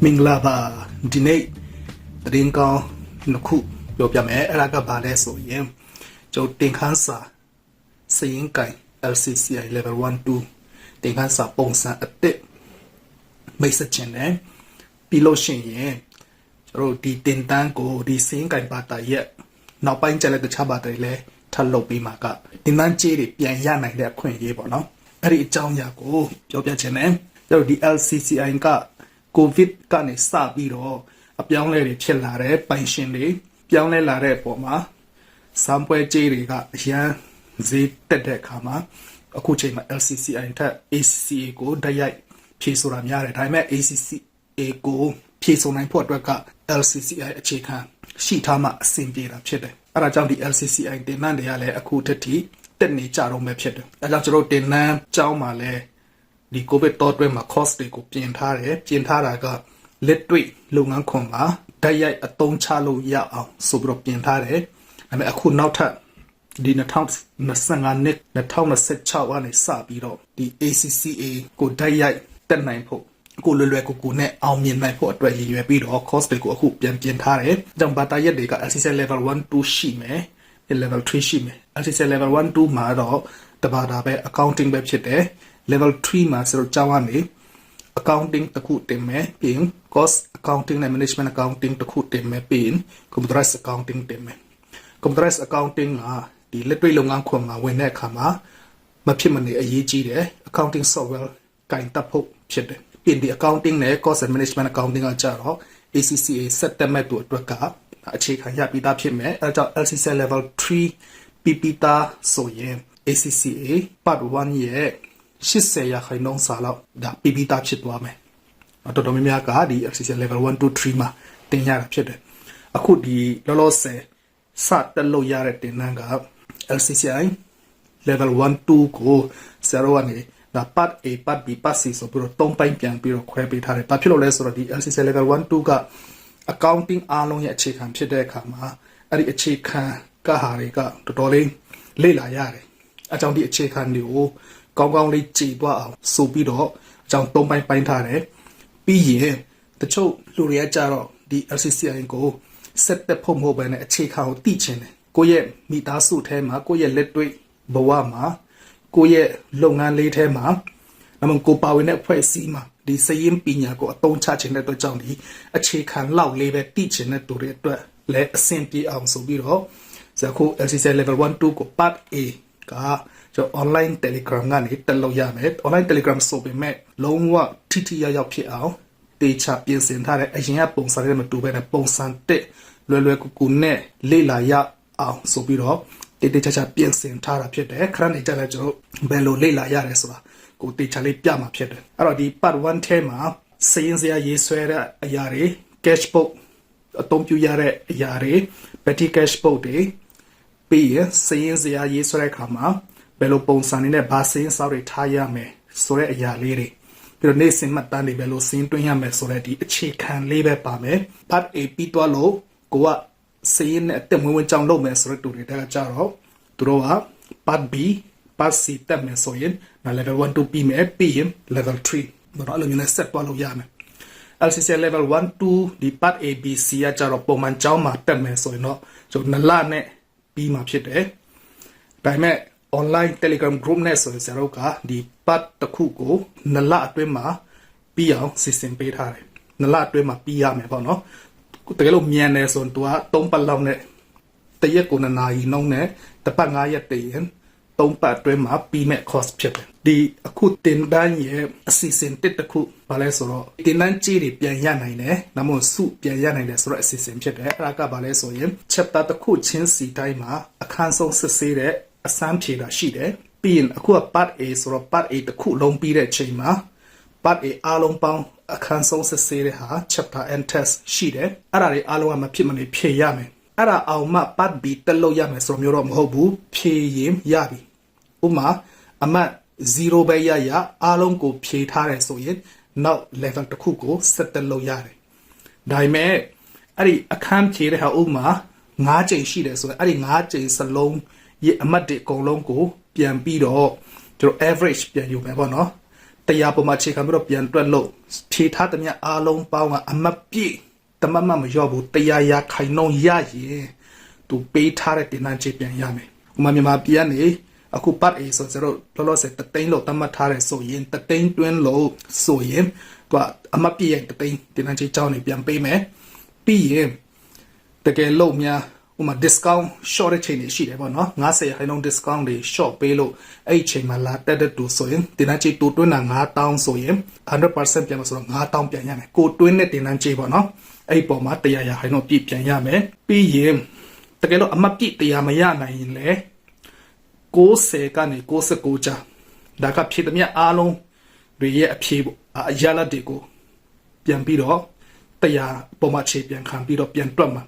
မင်္ဂလာပါဒီနေ့သတင်းကောင်းနှစ်ခုပြောပြမယ်အဲ့ဒါကဘာလဲဆိုရင်ကျွန်တော်တင်ခန်းစာစရင်ကိုင် LCCI level 1 2တင်ခန်းစာပုံစံအသစ်မိတ်ဆက်ခြင်းနဲ့ပြီးလို့ရှိရင်ကျွန်တော်ဒီတင်တန်းကိုဒီစရင်ကိုင်ဘာတာရဲ့နောက်ပိုင်းကျလည်းတခြားဘာတာတွေလည်းထပ်လုပ်ပြီးမှကတင်တန်းကြေးတွေပြန်ရနိုင်တဲ့အခွင့်အရေးပေါ့နော်အဲ့ဒီအကြောင်းအရာကိုပြောပြခြင်းနဲ့ကျွန်တော်ဒီ LCCI ကကိုဗစ်ကနေစပြီးတော့အပြောင်းလဲတွေဖြစ်လာတဲ့ပိုင်ရှင်တွေပြောင်းလဲလာတဲ့အပေါ်မှာစံပွဲကြေးတွေကအရန်ဈေးတက်တဲ့အခါမှာအခုချိန်မှာ LCCI ထက် ACCA ကိုတိုက်ရိုက်ဖြည့်ဆိုတာများတယ်ဒါပေမဲ့ ACCA ကိုဖြည့်ဆိုနိုင်ဖို့အတွက်က LCCI အခြေခံရှိထားမှအဆင်ပြေတာဖြစ်တယ်အဲဒါကြောင့်ဒီ LCCI တင်နန်းတွေကလည်းအခုထက်ထိတက်နေကြတော့မယ်ဖြစ်တယ်အဲကြောင့်ကျွန်တော်တင်နန်းကျောင်းမှာလည်းဒီ COVID တော့အတွင်းမှာ cost တွေကိုပြင်ထားတယ်ပြင်ထားတာကလက်တွေ့လုပ်ငန်းခွင်မှာဓာတ်ရိုက်အသုံးချလို့ရအောင်ဆိုပြီးတော့ပြင်ထားတယ်ဒါပေမဲ့အခုနောက်ထပ်ဒီ2025နှစ်2026ကနေစပြီးတော့ဒီ ACCA ကိုဓာတ်ရိုက်တက်နိုင်ဖို့ကိုလွယ်လွယ်ကူကူနဲ့အောင်မြင်နိုင်ဖို့အတွက်ရည်ရွယ်ပြီးတော့ cost တွေကိုအခုပြန်ပြင်ထားတယ်။ကြောင့်ဘာသာရက်တွေက LCCI level 1 2ရှိမယ်။ level 3ရှိမယ်။ LCCI level 1 2မှာတော့တဘာသာပဲ accounting ပဲဖြစ်တယ်။ level 3မှာဆိုတော့ကျောင်းကနေ accounting တခုတင်မယ်ပြီးရင် cost accounting နဲ့ management accounting တခုတင်မယ်ပြီးရင် computerized accounting တင်မယ် computerized accounting ကဒီလက်တွေ့လုပ်ငန်းခွင်မှာဝင်တဲ့အခါမှာမဖြစ်မနေအရေးကြီးတယ် accounting software ကင်တပ်ဖို့ဖြစ်တယ်ပြီးဒီ accounting နဲ့ cost and management accounting ကကြတော့ ACCA ဆက်တက်မဲ့သူအတွက်ကအခြေခံရပြီးသားဖြစ်မယ်အဲကြောင့် LCCI level 3 PP တာဆိုရင် ACCA part 1ရဲ့80ရာခိုင်နှုန်းစာလောက်ဒါပြီးပြီးသားဖြစ်သွားမယ်တော်တော်များများကဒီ LCCI level 1 2 3မှာတင်ရတာဖြစ်တယ်အခုဒီလောလောဆယ်စတက်လို့ရတဲ့တင်နန်းက LCCI level 1 2ကို0ကနေဒါ part A part B part C ဆိုပြီးတော့3ပိုင်းပြန်ပြီးတော့ခွဲပေးထားတယ်ဘာဖြစ်လို့လဲဆိုတော့ဒီ LCCI level 1 2က accounting အားလုံးရဲ့အခြေခံဖြစ်တဲ့အခါမှာအဲ့ဒီအခြေခံကဟာတွေကတော်တော်လေးလေ့လာရတယ်အကြောင်းဒီအခြေခံတွေကိုကောင်းကောင်းလေးကြည်သွားအောင်ဆိုပြီးတော့အကြောင်း3ပိုင်းပိုင်းထားတယ်ပြီးရင်တချို့လူတွေကကြတော့ဒီ LCCI ကိုဆက်တက်ဖို့မဟုတ်ဘဲနဲ့အခြေခံကိုသိချင်တယ်ကိုယ့်ရဲ့မိသားစုထဲမှာကိုယ့်ရဲ့လက်တွေ့ဘဝမှာကိုယ့်ရဲ့လုပ်ငန်းလေးထဲမှာအမှန်ကိုပါဝင်တဲ့ဖွဲ့စည်းမှာဒီစရင်ပညာကိုအသုံးချခြင်းတဲ့အတွက်ကြောင့်ဒီအခြေခံလောက်လေးပဲသိချင်တဲ့သူတွေအတွက်လည်းအဆင်ပြေအောင်ဆိုပြီးတော့ဇာခု LCCI level 1 2ကို part A ကကျွန်တော် online telegram ကနေတက်လို့ရမယ် online telegram ဆိုပေမဲ့လုံးဝထိထိရောက်ဖြစ်အောင်တေချာပြင်ဆင်ထားတဲ့အရင်ကပုံစံနဲ့မတူဘဲနဲ့ပုံစံတက်လွယ်လွယ်ကူကူနဲ့လေ့လာရအောင်ဆိုပြီးတော့တေချာချာပြင်ဆင်ထားတာဖြစ်တယ်ခဏနေကြလဲကျွန်တော်ဘယ်လိုလေ့လာရတယ်ဆိုတာကိုတေချာလေးပြမှာဖြစ်တယ်အဲ့တော့ဒီ part 1ထဲမှာစရင်စရာရေးဆွဲတဲ့အရာတွေ cash book အသုံးပြုရတဲ့အရာတွေ petty cash book တွေပြီးရင်စရင်စရာရေးဆွဲတဲ့အခါမှာဘယ်လိုပုံစံနေနဲ့ဘာစင်းစောက်တွေထားရမယ်ဆိုတဲ့အရာလေးတွေပြီးတော့နေ့စဉ်မှတ်တမ်းတွေဘယ်လိုစင်းတွင်းရမယ်ဆိုတဲ့ဒီအခြေခံလေးပဲပါမယ် part A ပြီးသွားလို့ကိုကစင်းနဲ့အတက်မွေးဝင်းကြောင်းလုပ်မယ်ဆိုတဲ့တူတွေတက်ကြတော့သူတို့က part B part C တက်မယ်ဆိုရင် level 1 2ပြီးမယ်ပြီးရင် level 3တော့အဲ့လိုမျိုးနဲ့ဆက်သွားလို့ရမယ် LCCI level 1 2ဒီ part A B C ကကြတော့ပုံမှန်ကြောင်းမှာတက်မယ်ဆိုရင်တော့ကျွန်တော်2လနဲ့ပြီးမှဖြစ်တယ်ဒါပေမဲ့ online telegram group နဲ့ဆိုရင်ဆရာတို့ကဒီ part တစ်ခုကို2လအတွင်းမှာပြီးအောင်စီစဉ်ပေးထားတယ်2လအတွင်းမှာပြီးရမယ်ပေါ့နော်တကယ်လို့မြန်တယ်ဆိုရင် तू က3ပတ်လောက်နဲ့တရက်ကို2နာရီနှုန်းနဲ့တစ်ပတ်9ရက်တည်ရင်3ပတ်အတွင်းမှာပြီးမဲ့ course ဖြစ်တယ်ဒီအခုတင်တန်းရဲ့အစီအစဉ်တစ်ခုဘာလဲဆိုတော့တင်တန်းကြီးတွေပြန်ရနိုင်တယ်ဒါမှမဟုတ်စုပြန်ရနိုင်တယ်ဆိုတော့အစီအစဉ်ဖြစ်တယ်အဲ့ဒါကဘာလဲဆိုရင် chapter တစ်ခုချင်းစီတိုင်းမှာအခန်းဆုံးစစ်ဆေးတဲ့အစမ်းဖြေတာရှိတယ်ပြီးရင်အခုက part A ဆိုတော့ part A တစ်ခုလုံးပြီးတဲ့ချိန်မှာ part A အားလုံးပေါင်းအခန်းဆုံးစစ်ဆေးတဲ့ဟာ chapter and test ရှိတယ်အဲ့ဒါတွေအားလုံးကမဖြစ်မနေဖြေရမယ်အဲ့ဒါအောင်မှ part B တက်လို့ရမယ်ဆိုတော့မျိုးတော့မဟုတ်ဘူးဖြေရင်ရပြီဥပမာအမှတ်0ပဲရအားလုံးကိုဖြေထားတယ်ဆိုရင်နောက် level တစ်ခုကိုဆက်တက်လို့ရတယ်ဒါပေမဲ့အဲ့ဒီအခန်းဖြေတဲ့ဟာဥပမာ9ချိန်ရှိတယ်ဆိုတော့အဲ့ဒီ9ချိန်စလုံးရဲ့အမှတ်တွေအကုန်လုံးကိုပြန်ပြီးတော့ကျွန်တော် average ပြန်ယူမယ်ပေါ့နော် တရားပေါ်မှာခြေခံပြီးတော့ပြန်တွက်လို့ဖြေထားတဲ့မြအားလုံးပေါင်းကအမတ်ပြည့်တမတ်မရောဘူးတရားရခိုင်နှုန်းရရင်သူပေးထားတဲ့တင်နန်းချေပြန်ရမယ်ဥမာမြန်မာပြန်နေအခုပတ် A ဆိုတော့လောလောဆယ်တသိန်းလို့တတ်မှတ်ထားတယ်ဆိုရင်တသိန်းတွင်းလို့ဆိုရင်သူကအမတ်ပြည့်ရဲ့တသိန်းတင်နန်းချေကြောင်းနေပြန်ပေးမယ်ပြီးရင်တကယ်လို့များဥမာ discount short တဲ့ချိန်တွေရှိတယ်ပေါ့နော်90ခိုင်နှုန်း discount တွေ short ပေးလို့အဲ့ဒီချိန်မှာလာတက်တဲ့တူဆိုရင်တင်နန်းချေတူတွင်းတာ9000ဆိုရင် 100% ပြန်လို့ဆိုတော့9000ပြန်ရမယ်ကိုတွင်းတဲ့တင်နန်းချေပေါ့နော်အဲ့ဒီပုံမှာတရားရခိုင်နှုန်းပြည့်ပြန်ရမယ်ပြီးရင်တကယ်လို့အမတ်ပြည့်တရားမရနိုင်ရင်လေ90ကနေ69ကြာဒါကဖြည့်သမျှအားလုံးတွေရဲ့အဖြေပေါ့အရာလက်တွေကိုပြန်ပြီးတော့တရားပုံမှန်ခြေပြန်ခံပြီးတော့ပြန်တွက်မှာ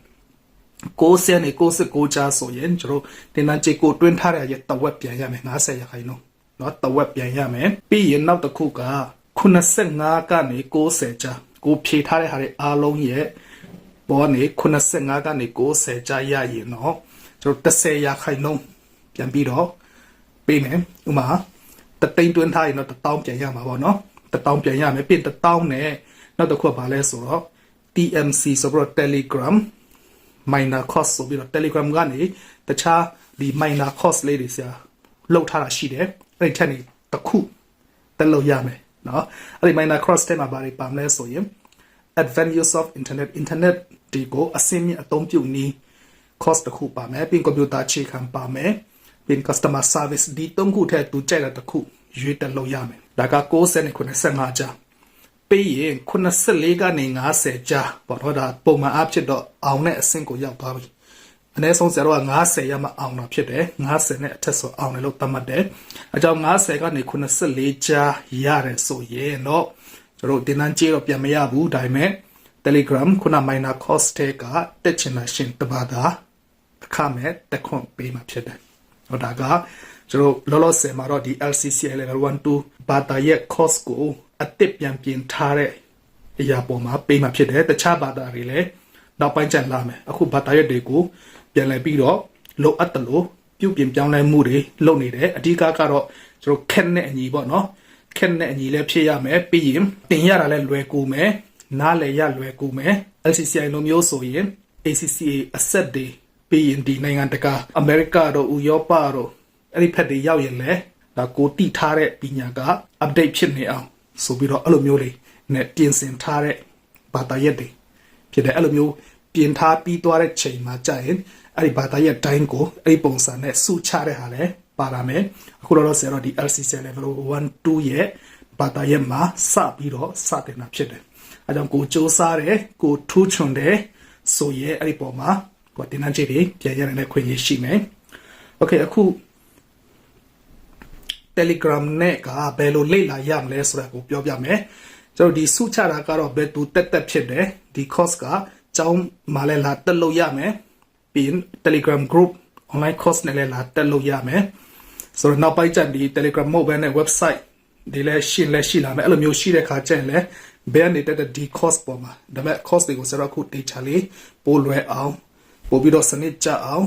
90နဲ့69ကြာဆိုရင်ကျွန်တော်တင်နန်းချေကိုတွင်းထားတဲ့ရဲ့တဝက်ပြန်ရမယ်90ရာခိုင်နှုန်းเนาะတဝက်ပြန်ရမယ်ပြီးရင်နောက်တစ်ခုက85ကနေ90ကြာကိုဖြည့်ထားတဲ့ဟာတွေအားလုံးရဲ့ပေါ်နေ85ကနေ90ကြာရရင်เนาะကျွန်တော်10ရာခိုင်နှုန်းပြန်ပြီးတော့ပေးမယ်ဥမာတသိန်းတွင်းထားရင်တော့1000ပြန်ရမှာပေါ့နော်1000ပြန်ရမယ်ပြင်1000နဲ့နောက်တစ်ခုပါလဲဆိုတော့ TMC ဆိုတော့ Telegram minor cost ဆိုပြီးတော့ Telegram ကနေတခြားဒီ minor cost လေးတွေဆရာလောက်ထားတာရှိတယ်အဲ့ဒီထက်နေတစ်ခုတက်လို့ရမယ်เนาะအဲ့ဒီ minor cost ထဲမှာဘာတွေပါမလဲဆိုရင် advanced use of internet ဒီကိုအစင်းမြင့်အသုံးပြုနည်း cost တစ်ခုပါမယ်ပြီး computer အခြေခံပါမယ်ပြီး customer service ဒီသုံးခုထဲသူကြိုက်တဲ့တစ်ခုရွေးတက်လို့ရမယ်ဒါက90နဲ့85ကြာပေးရင်84ကနေ90ကြာပေါ့တော့ဒါပုံမှန်အဖြစ်တော့အောင်တဲ့အဆင့်ကိုရောက်သွားပြီအနည်းဆုံးဆရာတို့က90ရမှအောင်တာဖြစ်တယ်90နဲ့အထက်ဆိုအောင်တယ်လို့သတ်မှတ်တယ်အကြောင်း90ကနေ84ကြာရတယ်ဆိုရင်တော့ကျွန်တော်တင်နန်းကြေးတော့ပြန်မရဘူးဒါပေမဲ့ Telegram ခုန minor cost တဲ့ကတက်ချင်တာရှင်တပါတာအခမဲ့တက်ခွန်ပေးမှာဖြစ်တယ်ဟောဒါကကျွန်တော်လောလောဆယ်မှာတော့ဒီ LCCI level 1 2ဘာသာရဲ့ cost ကိုအစ်စ်ပြန်ပြင်ထားတဲ့အရာပေါ်မှာပေးမှာဖြစ်တယ်တခြားဘာသာတွေလည်းနောက်ပိုင်းကျန်လာမယ်အခုဘာသာရဲ့တွေကိုပြန်လည်ပြီးတော့လိုအပ်တယ်လို့ပြုပြင်ပြောင်းလဲမှုတွေလုပ်နေတယ်အဓိကကတော့ကျွန်တော်ခက်နဲ့အညီပေါ့နော်ခက်နဲ့အညီလည်းဖြစ်ရမယ်ပြီးရင်တင်ရတာလည်းလွယ်ကူမယ်နားလည်ရလွယ်ကူမယ် LCCI လိုမျိုးဆိုရင် ACCA asset တွေပြီးရင်ဒီနိုင်ငံတကာအမေရိကတို့ဥရောပတို့အဲ့ဒီဖက်တွေရောက်ရင်လည်းဒါကိုတိထားတဲ့ပညာက update ဖြစ်နေအောင်ဆိုပြီးတော့အဲ့လိုမျိုးလေးနဲ့ပြင်ဆင်ထားတဲ့ဘာသာရပ်တွေဖြစ်တယ်အဲ့လိုမျိုးပြင်ထားပြီးသွားတဲ့ချိန်မှာကြာရင်အဲ့ဒီဘာသာရပ်တိုင်းကိုအဲ့ဒီပုံစံနဲ့စုချတဲ့ဟာလည်းပါလာမယ်အခုတော့ဆရာတို့ဒီ LCCI level 1 2ရဲ့ဘာသာရပ်မှာစပြီးတော့စတင်တာဖြစ်တယ်အဲကြောင့်ကိုစူးစမ်းတယ်ကိုထူးချွန်တယ်ဆိုရဲအဲ့ဒီပုံမှာကိုတင်နန်းချေတွေပြန်ရတဲ့ခွင့်ရရှိမယ်โอเคအခု Telegram နဲ့ကဘယ်လိုလေ့လာရမလဲဆိုတာကိုပြောပြမယ်ကျွန်တော်ဒီစုချတာကတော့ဘယ်သူတက်ဖြစ်တယ်ဒီ course ကကျောင်းမှာလည်းလာတက်လို့ရမယ်ပြီးရင် Telegram group online course နဲ့လည်းလာတက်လို့ရမယ်ဆိုတော့နောက်ပိုင်းကျဒီ Telegram mobile နဲ့ website ဒီလည်းရှိလာမယ်အဲ့လိုမျိုးရှိတဲ့ခါကျရင်လည်းဘယ်အနေနဲ့ဒီ course ပေါ်မှာဒါပေမဲ့ course တွေကိုဆိုတော့အခု data လေးပို့လွယ်အောင်ပို့ပြီးတော့စနစ်ကျအောင်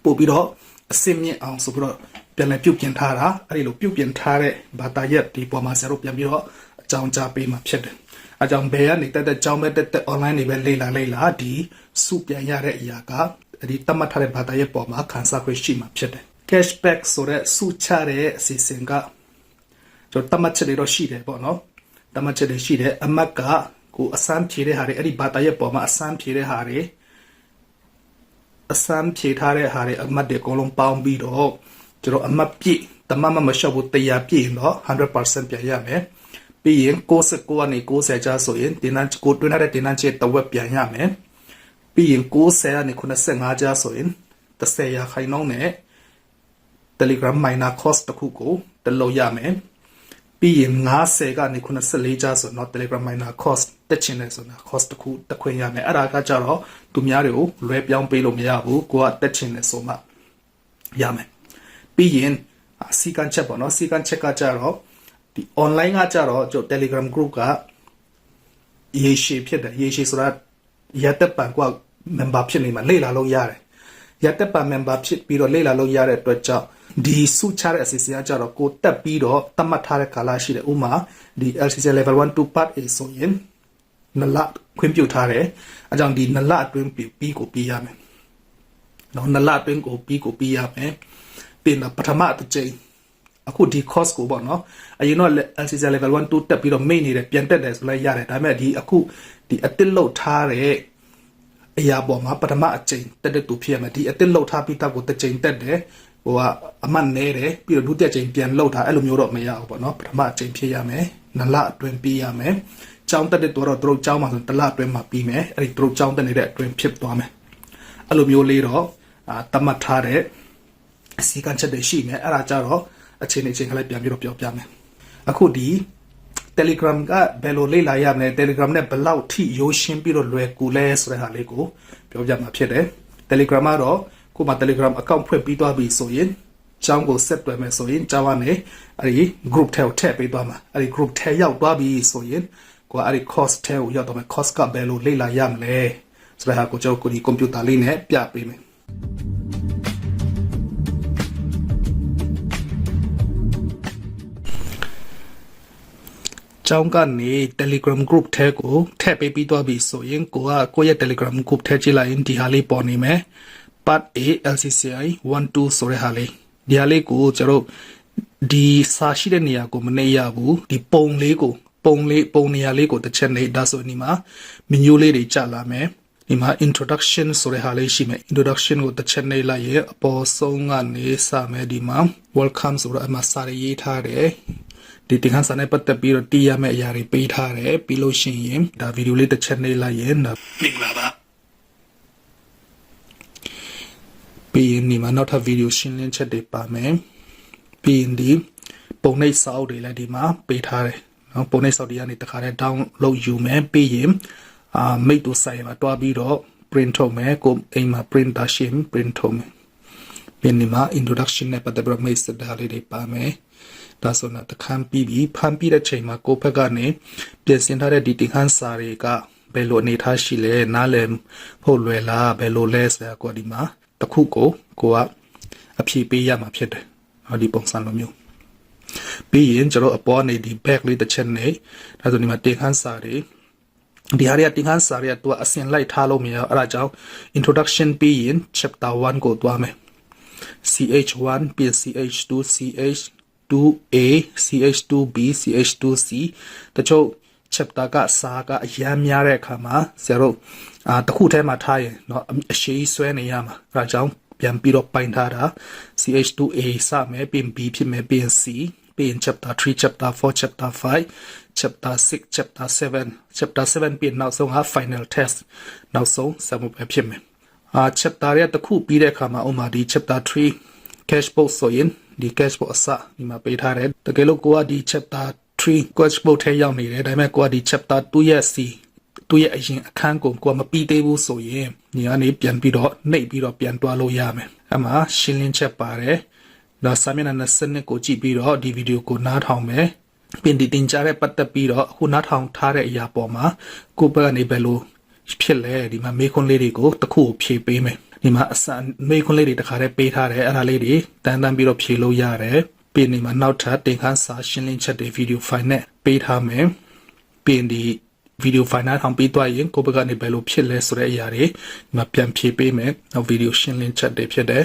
ပို့ပြီးတော့အစင်းမြင့်အောင်ဆိုပြီးတော့ပြန်လည်ပြုပြင်ထားတာအဲ့ဒီလိုပြုပြင်ထားတဲ့ဘာသာရပ်ဒီပေါ်မှာဆရာတို့ပြန်ပြီးတော့အကြောင်းကြားပေးမှာဖြစ်တယ်အကြောင်းဘယ်ကနေတက်ကြောင်းပဲတက် online တွေပဲလေ့လာဒီစုပြန်ရတဲ့အရာကဒီတတ်မှတ်ထားတဲ့ဘာသာရပ်ပေါ်မှာခန်းစားခွင့်ရှိမှာဖြစ်တယ် cashback ဆိုတဲ့စုချတဲ့အစီအစဉ်ကကျွန်တော်တတ်မှတ်ချက်တွေတော့ရှိတယ်ပေါ့နော်တတ်မှတ်ချက်တွေရှိတယ်အမတ်ကကိုအစမ်းဖြေတဲ့ဟာတွေအဲ့ဒီဘာသာရပ်ပေါ်မှာအစမ်းဖြေတဲ့ဟာတွေအစမ်းဖြေထားတဲ့ဟာတွေအမတ်တွေအကုန်လုံးပေါင်းပြီးတော့ကျွန်တော်အမတ်ပြည့်တမမမလျှော့ဘူးတရားပြည့်တော့ 100% ပြန်ရမယ်ပြီးရင်69ကနေ90ကျဆိုရင်တင်နန်းကိုတွင်းထားတဲ့တင်နန်းချေတဝက်ပြန်ရမယ်ပြီးရင်90ကနေ85ကျဆိုရင်10ရာခိုင်နှုန်းနဲ့ Telegram minor cost တခုကိုတလို့ရမယ်ပြီးရင်90ကနေ84ကျဆိုတော့ Telegram minor cost တက်ချင်တယ်ဆိုတာ cost တခုတက်ခွင့်ရမယ်အဲ့ဒါကကြတော့သူများတွေကိုလွှဲပြောင်းပေးလို့မရဘူးကိုကတက်ချင်တယ်ဆိုမှရမယ်ပြီးရင်စီကန်ချက်ပေါ့နော်စီကန်ချက်ကကြတော့ဒီ online ကကြတော့ကျွန်တော် Telegram group ကရေရှည်ဖြစ်တယ်ရေရှည်ဆိုတာရတဲ့ပန်က member ဖြစ်နေမှာလေ့လာလို့ရတယ်ရတဲ့ပန် member ဖြစ်ပြီးတော့လေ့လာလို့ရတဲ့အတွက်ကြောင့် ဒီစုချတဲ့အစီအစဉ်အကြတော့ကိုတက်ပြီးတော့တတ်မှတ်ထားတဲ့ကာလရှိတယ်ဥမာဒီ LCC level 1 2 part A ဆိုရင်နလခွင့်ပြုထားတယ်အကြောင်းဒီနလအတွင်းပြီးကိုပြီးရမယ်နော်နလအတွင်းကိုပြီးရမယ်ပြင်ပထမတစ်ချိန်အခုဒီ course ကိုပေါ့နော်အရင်တော့ LCC level 1 2တက်ပြီးတော့မိတ်နေတယ်ပြန်တက်တယ်ဆိုလိုက်ရတယ်ဒါပေမဲ့ဒီအခုဒီအတစ်လောက်ထားတဲ့အရာပေါ်မှာပထမအချိန်တက်တဲ့သူဖြစ်ရမယ်ဒီအတစ်လောက်ထားပြီးတော့ကိုတစ်ချိန်တက်တယ်ဟိုကအမှတ်နေတယ်ပြီးတော့ဒုတိယချိန်ပြန်လောက်ထားအဲ့လိုမျိုးတော့မရဘူးပေါ့နော်ပထမအချိန်ဖြစ်ရမယ်နလအတွင်းပြီးရမယ်ကျောင်းတက်တဲ့သူတော့သူတို့ကျောင်းမှာဆိုတလအတွင်းမှာပြီးမယ်အဲ့ဒီသူတို့ကျောင်းတက်နေတဲ့အတွင်းဖြစ်သွားမယ်အဲ့လိုမျိုးလေးတော့တတ်မှတ်ထားတဲ့အစီကံချက်တွေရှိမယ်အဲ့ဒါကြတော့အချိန်ကလေးပြန်ပြီးတော့ပြောပြမယ်အခုဒီ Telegram ကဘယ်လိုလေ့လာရမလဲ Telegram နဲ့ဘယ်လောက်ထိရိုးရှင်းပြီးတော့လွယ်ကူလဲဆိုတဲ့ဟာလေးကိုပြောပြမှာဖြစ်တယ် Telegram ကတော့ကိုမ Telegram account ဖွင့်ပြီးသွားပြီဆိုရင်ကျောင်းကိုဆက်သွယ်မယ်ဆိုရင်ကျောင်းကနေအဲ့ဒီ group ထဲကိုထည့်ပေးသွားမှာအဲ့ဒီ group ထဲရောက်သွားပြီဆိုရင်ကိုအဲ့ဒီ course ထဲကိုရောက်တော့မယ် course ကဘယ်လိုလေ့လာရမလဲဆိုတဲ့ဟာကိုကျွန်တော်ဒီ computer လေးနဲ့ပြပေးမယ်ကျောင်းကနေ Telegram group ထဲကိုထည့်ပေးပြီးသွားပြီဆိုရင်ကိုရဲ့ Telegram group ထဲကြည့်လိုက်ရင်ဒီဟာလေးပေါ်နေမယ် part A LCCI 1 2ဆိုတဲ့ဟာလေးဒီဟာလေးကိုကျွန်တော်ဒီစာရှိတဲ့နေရာကိုမနေရဘူးဒီပုံလေးကိုပုံနေရာလေးကိုတစ်ချက်နေဒါဆိုဒီမှာ menu လေးတွေကြာလာမယ်ဒီမှာ introduction ဆိုတဲ့ဟာလေးရှိမယ် introduction ကိုတစ်ချက်နေလိုက်ရင်အပေါ်ဆုံးကနေစမယ်ဒီမှာ welcome ဆိုတော့အမှစာရေးထားတယ်ဒီတင်ခန်းစာနဲ့ပတ်သက်ပြီးတော့တည်ရမယ့်အရာတွေပေးထားတယ်ပြီးလို့ရှိရင်ဒါဗီဒီယိုလေးတစ်ချက်နေလိုက်ရင်ဒါမင်္ဂလာပါပြီးရင်ဒီမှာနောက်ထပ်ဗီဒီယိုရှင်းလင်းချက်တွေပါမယ်ပြီးရင်ဒီပုံနှိပ်စာအုပ်တွေလည်းဒီမှာပေးထားတယ်နော်ပုံနှိပ်စာအုပ်တွေကနေတခါတည်း download ယူမယ်ပြီးရင်မိတ်တို့ဆိုင်မှာတွားပြီးတော့ print ထုတ်မယ်ကိုအိမ်မှာ printer ရှင်း print ထုတ်မယ်ပြီးဒီမှာ introduction နဲ့ပတ်သက်ပြီးမိတ်ဆက်တာလေးတွေပါမယ်ဒါဆိုတော့တခန်းပြီးပြီဖမ်းပြီးတဲ့ချိန်မှာကိုယ့်ဘက်ကနေပြင်ဆင်ထားတဲ့ဒီတင်ခန်းစာတွေကဘယ်လိုအနေထားရှိလဲနားလည်ဖို့လွယ်လားဘယ်လိုလဲဆိုတာကိုဒီမှာတခုကိုကအဖြေပေးရမှာဖြစ်တယ်ဟောဒီပုံစံလိုမျိုးပြီးရင်ကျွန်တော်အပေါ်နေဒီ back လေးတစ်ချက်နေဒါဆိုဒီမှာတင်ခန်းစာတွေဒီဟာတွေကတင်ခန်းစာတွေကသူကအစင်လိုက်ထားလို့မရအဲ့ဒါကြောင့် introduction ပြီးရင် chapter 1ကိုသွားမယ် CH1 ပြီး CH2 CH2A CH2B CH2C တချို့ chapter ကစာကအရမ်းများတဲ့အခါမှာဆရာတို့တခုထဲမှာထားရင်เนาะအရှိဆွဲနေရမှာအဲဒါကြောင့်ပြန်ပြီးတော့ပိုင်ထားတာ CH2A စမယ်ပြီး B ဖြစ်မယ်ပြီး C ပြီး chapter 3 chapter 4 chapter 5 chapter 6 chapter 7ပြီးနောက်ဆုံးဟာ final test နောက်ဆုံး sum ပဲဖြစ်မယ်chapter ရဲ့တခုပြီးတဲ့အခါမှာဥမာဒီ chapter 3 cash book ဆိုရင်ဒီ cash book အစဒီမှာပေးထားတယ်တကယ်လို့ကိုကဒီ chapter 3 cash book ထဲရောက်နေတယ်ဒါပေမဲ့ကိုကဒီ chapter 2ရဲ့ C သူ့ရဲ့အရင်အခန်းကိုမပြီးသေးဘူးဆိုရင်ညီကနေပြန်ပြီးတော့နှိပ်ပြီးတော့ပြန်တွားလို့ရမယ်အမှရှင်းလင်းချက်ပါတယ်နောက်စာမျက်နှာ20ကိုကြည့်ပြီးတော့ဒီဗီဒီယိုကိုနားထောင်မယ်ပြင်ဒီတင်ကြတဲ့ပတ်သက်ပြီးတော့အခုနားထောင်ထားတဲ့အရာပေါ်မှာကိုယ့်ဘက်ကနေဘယ်လိုဖြစ်လဲဒီမှာမေးခွန်းလေးတွေကိုတစ်ခုဖြေပေးမယ်ဒီမှာအစမေးခွန်းလေးတွေတစ်ခါတည်းပေးထားတယ်အဲ့ဒါလေးတွေတန်းပြီးတော့ဖြေလို့ရတယ်ပြင်ဒီမှာနောက်ထပ်တင်ခန်းစာရှင်းလင်းချက်တွေဗီဒီယိုဖိုင်နဲ့ပေးထားမယ်ပြင်ဒီဗီဒီယိုဖိုင်နဲ့ထောင်ပြီးသွားရင်ကိုယ့်ဘက်ကနေဘယ်လိုဖြစ်လဲဆိုတဲ့အရာတွေမပြန်ဖြေပေးမယ်နောက်ဗီဒီယိုရှင်းလင်းချက်တွေဖြစ်တယ်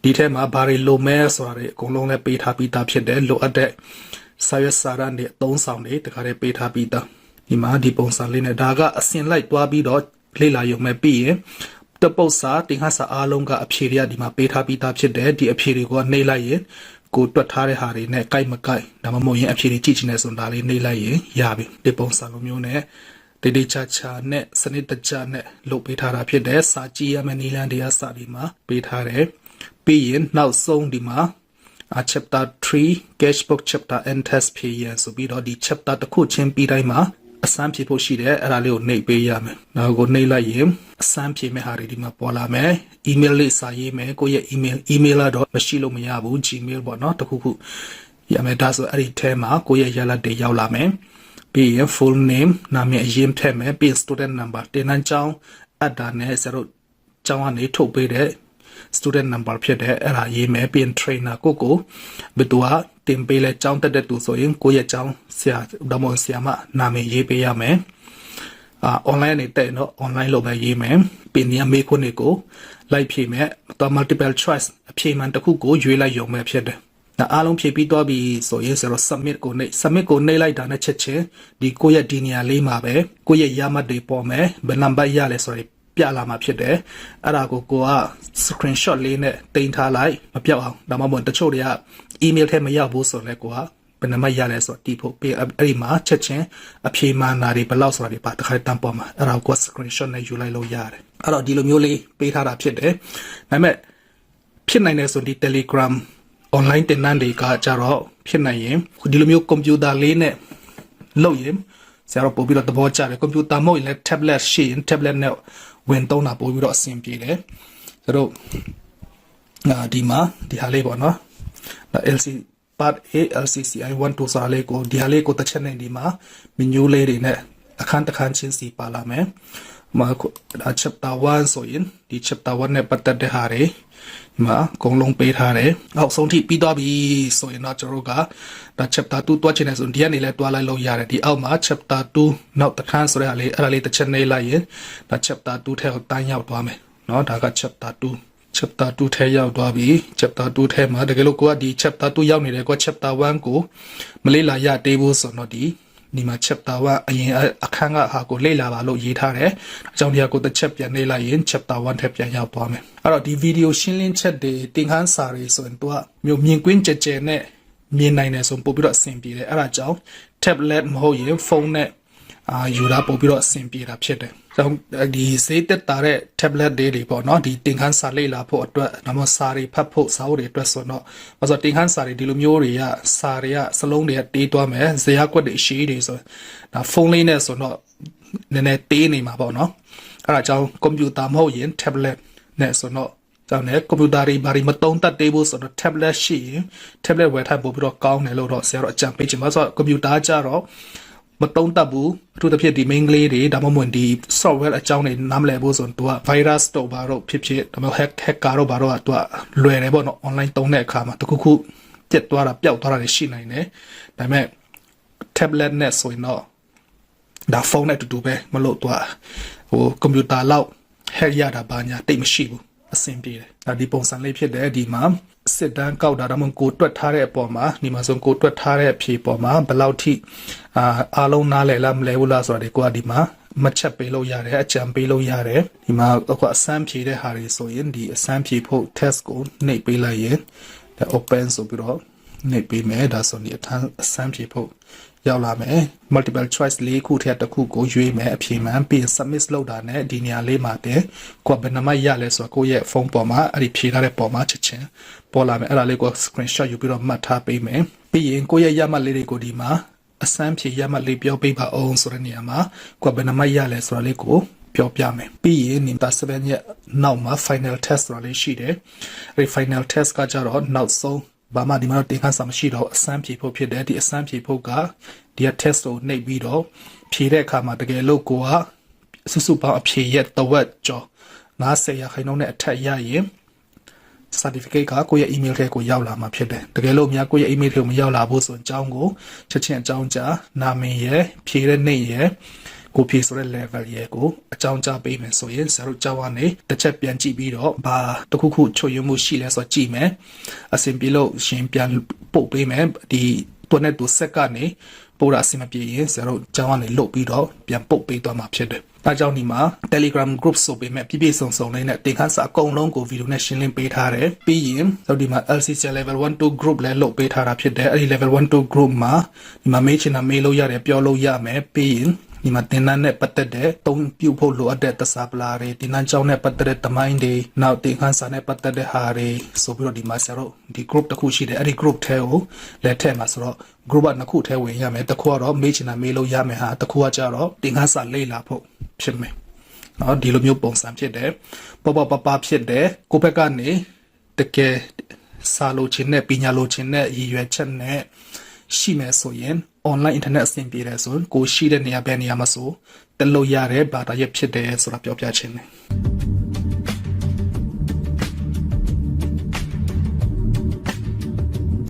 ဒီထဲမှာဘာတွေလိုမဲဆိုတာတွေအကုန်လုံးလည်းပေးထားပြီးသားဖြစ်တယ်လိုအပ်တဲ့စာရွက်စာတမ်းတွေအသုံးဆောင်တွေတခါတည်းပေးထားပြီးသားဒီမှာဒီပုံစံလေးနဲ့ဒါကအစင်လိုက်သွားပြီးတော့လေ့လာရုံပဲပြီးရင်တပုတ်စာတင်ခါစာအားလုံးကအဖြေတွေကဒီမှာပေးထားပြီးသားဖြစ်တယ်ဒီအဖြေတွေကိုနှိပ်လိုက်ရင်ကိုတွက်ထားတဲ့ဟာတွေနဲ့ကြိုက်မကြိုက်ဒါမှမဟုတ်ရင်အဖြေတွေကြည့်ချင်တယ်ဆိုတာလေးနှိပ်လိုက်ရင်ရပြီဒီပုံစံလိုမျိုးနဲ့တေချာချာနဲ့စနစ်တကျနဲ့လုပ်ပေးထားတာဖြစ်တယ်စာကြည့်ရမယ့်နည်းလမ်းတရားစာဒီမှာပေးထားတယ်ပြီးရင်နောက်ဆုံးဒီမှာchapter 3 cashbook chapter and test ဖြေရဆိုပြီးတော့ဒီ chapter တစ်ခုချင်းပြီးတိုင်းမှာအစမ်းဖြေဖို့ရှိတယ်အဲ့ဒါလေးကိုနှိပ်ပေးရမယ်နောက်ကိုနှိပ်လိုက်ရင်အစမ်းဖြေမဲ့ဟာတွေဒီမှာပေါ်လာမယ် email လေးစာရေးမယ်ကိုယ့်ရဲ့ email တော့မရှိလို့မရဘူး gmail ပေါ့နော်တခုခုရမယ်ဒါဆိုအဲ့ဒီထဲမှာကိုယ့်ရဲ့ရလဒ်တွေရောက်လာမယ်ပြီးရင် full name နာမည်အရင်ထည့်မယ်ပြီး student number တင်တန်းကျောင်းအပ်တာနဲ့ဆရာတို့ကျောင်းကနေထုတ်ပေးတဲ့ student number ဖြစ်တဲ့အဲ့ဒါရေးမယ်ပြီးရင် trainer ကိုဘယ်သူကတင်ပေးလဲကျောင်းတက်တဲ့သူဆိုရင်ကိုယ့်ရဲ့ကျောင်းဆရာဒါမှမဟုတ်ဆရာမနာမည်ရေးပေးရမယ်online နေတဲ့နော် online လို့ပဲရေးမယ်ပြီးရင်မေးခွန်းတွေကိုလိုက်ဖြေမယ်တော့ multiple choice အဖြေမှန်တစ်ခုကိုရွေးလိုက်ရုံပဲဖြစ်တယ်အားလုံးဖြည့်ပြီးတော့ပြီဆိုရင်ဆိုတော့ submit ကိုနှိပ်လိုက်တာနဲ့ချက်ချင်းဒီကိုယ့်ရဲ့ဒီနေရာလေးမှာပဲကိုယ့်ရဲ့ရမှတ်တွေပေါ်မယ်ဘယ် number ရလဲဆိုရင်ပြလာမှာဖြစ်တယ်အဲ့ဒါကိုက screenshot လေးနဲ့တင်ထားလိုက်မပြောက်အောင်ဒါမှမဟုတ်တချို့တွေက email ထဲမရောက်ဘူးဆိုလဲကိုကဘယ်နှမရလဲဆိုတော့တီးဖို့ပြီးအဲ့ဒီမှာချက်ချင်းအဖြေမှန်တာတွေဘယ်လောက်ဆိုတာတွေပါတစ်ခါတန်းပေါ်မှာအဲ့ဒါကို screenshot နဲ့ယူလိုက်လို့ရတယ်အဲ့တော့ဒီလိုမျိုးလေးပေးထားတာဖြစ်တယ်ဒါပေမဲ့ဖြစ်နိုင်တယ်ဆိုဒီ Telegram online တင်နန်းတွေကကြတော့ဖြစ်နိုင်ရင်ဒီလိုမျိုးကွန်ပျူတာလေးနဲ့လုပ်ရင်ဆရာတို့ပို့ပြီးတော့သဘောကျတယ်ကွန်ပျူတာမဟုတ်ရင်လည်း tablet ရှိရင် tablet နဲ့ဝင်သုံးတာပို့ပြီးတော့အဆင်ပြေတယ်ဆရာတို့ဒီမှာဒီဟာလေးပေါ့နော် LC part A LCCI 1 2ဆိုတာလေးကိုဒီဟာလေးကိုတစ်ချက်နဲ့ဒီမှာ menu လေးတွေနဲ့အခန်းတစ်ခန်းချင်းစီပါလာမယ်မှာ chapter 1ဆိုရင်ဒီ chapter 1နဲ့ပတ်သက်တဲ့ဟာတွေဒီမှာအကုန်လုံးပေးထားတယ်အောက်ဆုံးထိပြီးသွားပြီဆိုရင်တော့ကျွန်တော်တို့ကဒါ chapter 2တွားချင်တယ်ဆိုရင်ဒီကနေလည်းတွားလိုက်လို့ရတယ်ဒီအောက်မှာ chapter 2နောက်တစ်ခန်းဆိုတဲ့ဟာလေးအဲ့ဒါလေးတစ်ချက်နှိပ်လိုက်ရင်ဒါ chapter 2ထဲကိုတန်းရောက်သွားမယ်เนาะဒါက chapter 2 ထဲရောက်သွားပြီ chapter 2ထဲမှာတကယ်လို့ကိုကဒီ chapter 2ရောက်နေတယ်ကို chapter 1ကိုမလေ့လာရသေးဘူးဆိုတော့ဒီမှာ chapter 1အရင်အခန်းကဟာကိုလေ့လာပါလို့ရေးထားတယ်အကြောင်းတရားကိုတစ်ချက်ပြန်လေ့လာရင် chapter 1ထဲပြန်ရောက်သွားမယ်အဲ့တော့ဒီ video ရှင်းလင်းချက်တွေသင်ခန်းစာတွေဆိုရင်သူကမျိုးမြင်ကွင်းကြဲကြဲနဲ့မြင်နိုင်တယ်ဆိုပို့ပြီးတော့အဆင်ပြေတယ်အဲ့ဒါကြောင့် tablet မဟုတ်ရင်ဖုန်းနဲ့ယူတာပို့ပြီးတော့အဆင်ပြေတာဖြစ်တယ်။ကြောင့်ဒီဈေးသက်တာတဲ့ tablet တွေပေါ့နော်ဒီသင်ခန်းစာလေ့လာဖို့အတွက်ဒါမှစာတွေဖတ်ဖို့စာအုပ်တွေအတွက်ဆိုတော့ဘာလို့သင်ခန်းစာတွေဒီလိုမျိုးတွေကစာတွေကစလုံးတွေကတေးသွားမယ်ဇာတ်ကွက်တွေရှိတွေဆိုဒါဖုန်းလေးနဲ့ဆိုတော့နည်းနည်းတေးနေမှာပေါ့နော်။အဲ့ဒါကြောင့်ကွန်ပျူတာမဟုတ်ရင် tablet နဲ့ဆိုတော့ကြောင့်လည်းကွန်ပျူတာတွေဘာတွေမတုံးတတ်သေးဘူးဆိုတော့ tablet ရှိရင် tablet ဝယ်ထားပို့ပြီးတော့ကောင်းတယ်လို့တော့ဆရာတို့အကြံပေးချင်ပါဆိုတော့ကွန်ပျူတာကြတော့မတုံးတတ်ဘူးအထူးသဖြင့်ဒီ main ကလေးတွေဒါမှမဟုတ်ဒီ software အကြောင်းတွေနားမလည်ဘူးဆိုရင်သူက virus တော့ဘာတော့ဖြစ်ဒါမှမဟုတ် hacker တော့ဘာတော့သူကလွယ်တယ်ပေါ့နော် online တုံးတဲ့အခါမှာတခုခုပြတ်သွားတာပျောက်သွားတာတွေရှိနိုင်တယ်ဒါပေမဲ့ tablet နဲ့ဆိုရင်တော့ဒါဖုန်းနဲ့အတူတူပဲမလို့သူကကွန်ပျူတာလောက် hack ရတာဘာညာတိတ်မရှိဘူးအဆင်ပြေတယ်ဒါဒီပုံစံလေးဖြစ်တယ်ဒီမှာစစ်တမ်းကောက်တာဒါမှမဟုတ်ကိုတွက်ထားတဲ့အပေါ်မှာဒီမှာဆိုကိုတွက်ထားတဲ့အဖြေပေါ်မှာဘယ်လောက်ထိအားလုံးနားလည်လားမလဲဘူးလားဆိုတာဒီကိုကဒီမှာမှတ်ချက်ပေးလို့ရတယ်အကြံပေးလို့ရတယ်ဒီမှာအခုအစမ်းဖြေတဲ့ဟာတွေဆိုရင်ဒီအစမ်းဖြေဖို့ test ကိုနှိပ်ပေးလိုက်ရင်ဒါ open ဆိုပြီးတော့နှိပ်ပေးမယ်ဒါဆိုရင်အစမ်းဖြေဖို့ရောက်လာမယ် multiple choice လေးခုထဲတစ်ခုကိုရွေးမယ်အဖြေမှန်ပြီး submit လုပ်တာနဲ့ဒီနေရာလေးမှာတဲ့ကိုယ်ဘယ်နှမရလဲဆိုတော့ကိုယ့်ရဲ့ဖုန်းပေါ်မှာအဲ့ဒီဖြေထားတဲ့ပေါ်မှာချက်ချင်းပေါ်လာမယ်အဲ့ဒါလေးကို screenshot ယူပြီးတော့မှတ်ထားပေးမယ်ပြီးရင်ကိုယ့်ရဲ့ရမှတ်လေးတွေကိုဒီမှာအစမ်းဖြေရမှတ်လေးပြောပေးပါအောင်ဆိုတဲ့နေရာမှာကိုယ်ဘယ်နှမရလဲဆိုတာလေးကိုပြောပြမယ်ပြီးရင်နေတာ7ရက်နောက်မှာ final test ဆိုတာလေးရှိတယ်အဲ့ဒီ final test ကကြတော့နောက်ဆုံးဘာမှဒီမှာတော့တင်ခန်းစာမရှိတော့အစမ်းဖြေဖို့ဖြစ်တယ်ဒီအစမ်းဖြေဖို့ကဒီ test ကိုနှိပ်ပြီးတော့ဖြေတဲ့အခါမှာတကယ်လို့ကိုကစုစုပေါင်းအဖြေရဲ့တဝက်ကျော်90ရာခိုင်နှုန်းနဲ့အထက်ရရင် certificate ကကိုယ့်ရဲ့ email ထဲကိုရောက်လာမှာဖြစ်တယ်တကယ်လို့များကိုယ့်ရဲ့ email ထဲကိုမရောက်လာဘူးဆိုရင်အကြောင်းကိုချက်ချင်းအကြောင်းကြားနာမည်ရဲ့ဖြေတဲ့နေ့ရဲ့ကိုဖြေဆိုတဲ့ level ရဲ့ကိုအကြောင်းကြားပေးမယ်ဆိုရင်ဆရာတို့ကြောင်းကနေတစ်ချက်ပြန်ကြည့်ပြီးတော့ဘာတခုခုချွတ်ယွင်းမှုရှိလဲဆိုတော့ကြည့်မယ်အဆင်ပြေလို့ရှင်ပြန်ပို့ပေးမယ်ဒီตัวနဲ့သူဆက်ကနေပို့တာအဆင်မပြေရင်ဆရာတို့ကြောင်းကနေလုတ်ပြီးတော့ပြန်ပုတ်ပေးသွားမှာဖြစ်တယ်ဒါကြောင့်ဒီမှာ Telegram group ဆိုပေမဲ့ပြည့်ပြည့်စုံစုံလေးနဲ့တင်ခန်းစာအကုန်လုံးကိုဗီဒီယိုနဲ့ရှင်းလင်းပေးထားတယ်ပြီးရင်တို့ဒီမှာ LCC level 1 2 group လည်းလုတ်ပေးထားတာဖြစ်တယ်အဲ့ဒီ level 1 2 group မှာဒီမှာမေးချင်တာမေးလို့ရတယ်ပြောလို့ရမယ်ပြီးရင်ဒီမှာတင်နန်းနဲ့ပတ်သက်တဲ့တုံးပြုတ်ဖို့လိုအပ်တဲ့တစားပလာတွေတင်နန်းကြောင်းနဲ့ပတ်သက်တဲ့တမိုင်းတွေနောက်တင်ခန်းစာနဲ့ပတ်သက်တဲ့ဟာတွေဆိုပြီးတော့ဒီမှာဆရာတို့ဒီ group တစ်ခုရှိတယ်အဲ့ဒီ group ထဲကိုလက်ထည့်မှာဆိုတော့ group ကနှစ်ခုထဲဝင်ရမယ်တစ်ခုကတော့မေးချင်တာမေးလို့ရမယ်ဟာတစ်ခုကကြတော့တင်ခန်းစာလေ့လာဖို့ဖြစ်မယ်နော်ဒီလိုမျိုးပုံစံဖြစ်တယ်ပပဖြစ်တယ်ကိုယ့်ဘက်ကနေတကယ်စာလိုချင်တဲ့ပညာလိုချင်တဲ့ရည်ရွယ်ချက်နဲ့ရှိမယ်ဆိုရင် online internet အဆင်ပြေတယ်ဆိုရင်ကိုရှိတဲ့နေရာဘယ်နေရာမှာဆိုတက်လို့ရတဲ့ဘာသာရပ်ဖြစ်တယ်ဆိုတာပြောပြချင်တယ်